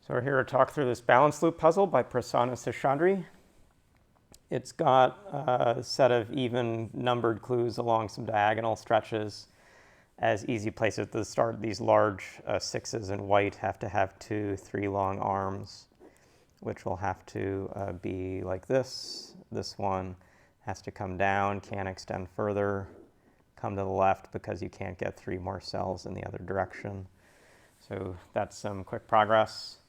So we're here to talk through this balance loop puzzle by Prasanna Seshadri. It's got a set of even numbered clues along some diagonal stretches as easy places to start. These large sixes in white have to have 2, 3 long arms, which will have to be like this. This one has to come down, can't extend further, come to the left because you can't get 3 more cells in the other direction. So that's some quick progress.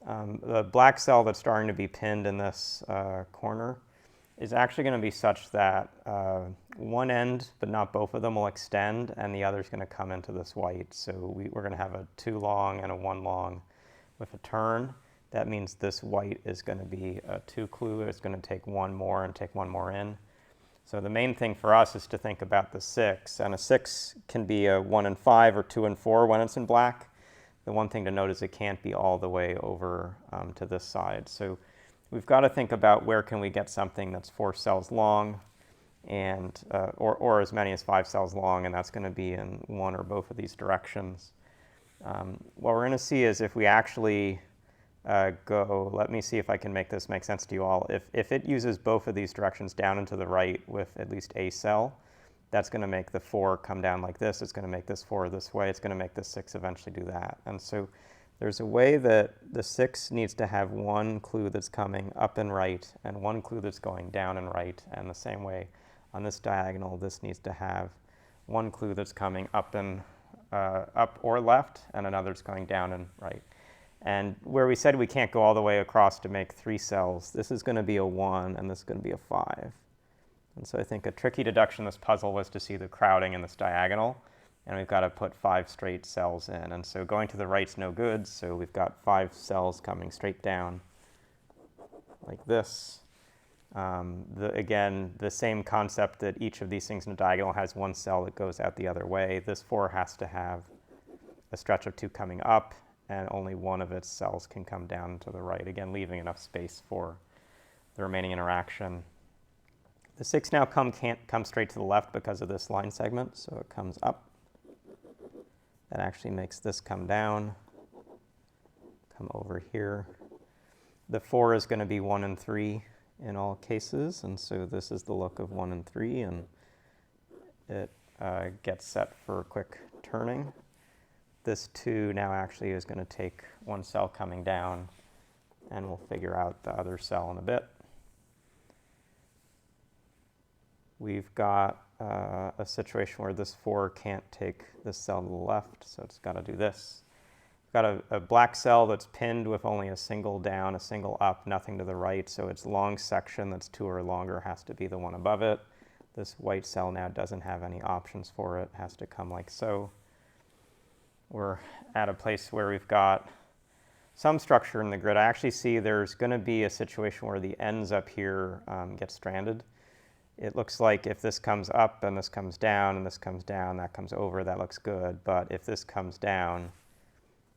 The black cell that's starting to be pinned in this corner is actually going to be such that one end, but not both of them, will extend, and the other is going to come into this white. So we're going to have a 2 long and a 1 long with a turn. That means this white is going to be a 2 clue. It's going to take 1 more and take 1 more in. So the main thing for us is to think about the 6. And a 6 can be a 1 and 5 or 2 and 4 when it's in black. The one thing to note is it can't be all the way over to this side. So we've got to think about where can we get something that's 4 cells long, and or as many as 5 cells long, and that's going to be in one or both of these directions. What we're going to see is if we actually go, let me see if I can make this make sense to you all. If it uses both of these directions down and to the right with at least a cell, that's going to make the 4 come down like this. It's going to make this 4 this way. It's going to make the 6 eventually do that. And so there's a way that the 6 needs to have 1 clue that's coming up and right and 1 clue that's going down and right. And the same way on this diagonal, this needs to have 1 clue that's coming up and up or left, and another that's going down and right. And where we said we can't go all the way across to make 3 cells, this is going to be a 1 and this is going to be a 5. And so I think a tricky deduction in this puzzle was to see the crowding in this diagonal, and we've got to put 5 straight cells in. And so going to the right's no good, so we've got 5 cells coming straight down like this. Again, the same concept that each of these things in a diagonal has 1 cell that goes out the other way. This 4 has to have a stretch of 2 coming up, and only 1 of its cells can come down to the right, again leaving enough space for the remaining interaction. The 6 now can't come straight to the left because of this line segment, so it comes up. That actually makes this come down, come over here. The 4 is going to be 1 and 3 in all cases, and so this is the look of 1 and 3, and it gets set for quick turning. This 2 now actually is going to take 1 cell coming down, and we'll figure out the other cell in a bit. We've got a situation where this 4 can't take this cell to the left, so it's got to do this. We've got a black cell that's pinned with only a single down, a single up, nothing to the right, so its long section that's 2 or longer has to be the one above it. This white cell now doesn't have any options for it, has to come like so. We're at a place where we've got some structure in the grid. I actually see there's going to be a situation where the ends up here get stranded. It looks like if this comes up and this comes down and this comes down, that comes over, that looks good. But if this comes down,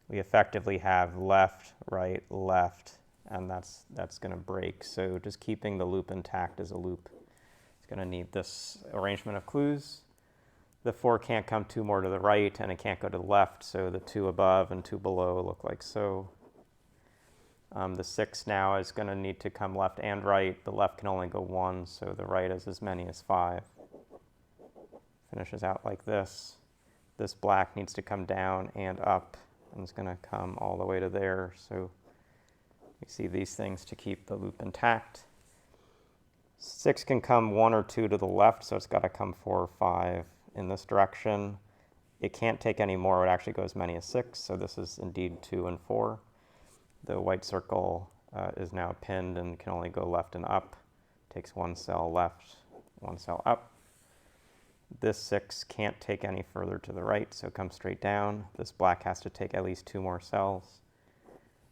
we effectively have left, right, left, and that's going to break. So just keeping the loop intact as a loop is going to need this arrangement of clues. The 4 can't come 2 more to the right, and it can't go to the left, so the 2 above and 2 below look like so. The 6 now is going to need to come left and right. The left can only go 1, so the right is as many as 5. Finishes out like this. This black needs to come down and up, and it's going to come all the way to there. So you see these things to keep the loop intact. 6 can come 1 or 2 to the left, so it's got to come 4 or 5 in this direction. It can't take any more. It actually goes as many as 6, so this is indeed 2 and 4. The white circle is now pinned and can only go left and up. Takes 1 cell left, 1 cell up. This 6 can't take any further to the right, so it comes straight down. This black has to take at least 2 more cells.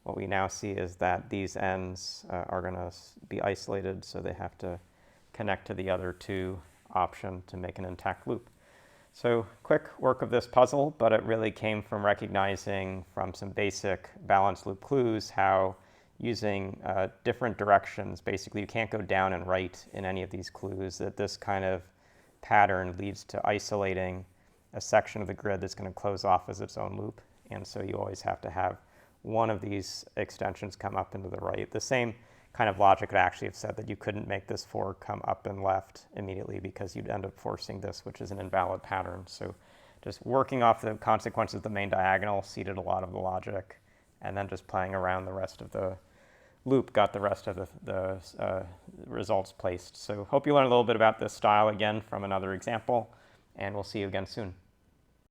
What we now see is that these ends are going to be isolated, so they have to connect to the other 2 option to make an intact loop. So quick work of this puzzle, but it really came from recognizing from some basic balance loop clues how using different directions, basically you can't go down and right in any of these clues, that this kind of pattern leads to isolating a section of the grid that's going to close off as its own loop. And so you always have to have one of these extensions come up and to the right. The same kind of logic could actually have said that you couldn't make this 4 come up and left immediately because you'd end up forcing this, which is an invalid pattern. So just working off the consequences of the main diagonal seeded a lot of the logic, and then just playing around the rest of the loop got the rest of the results placed. So hope you learned a little bit about this style again from another example, and we'll see you again soon.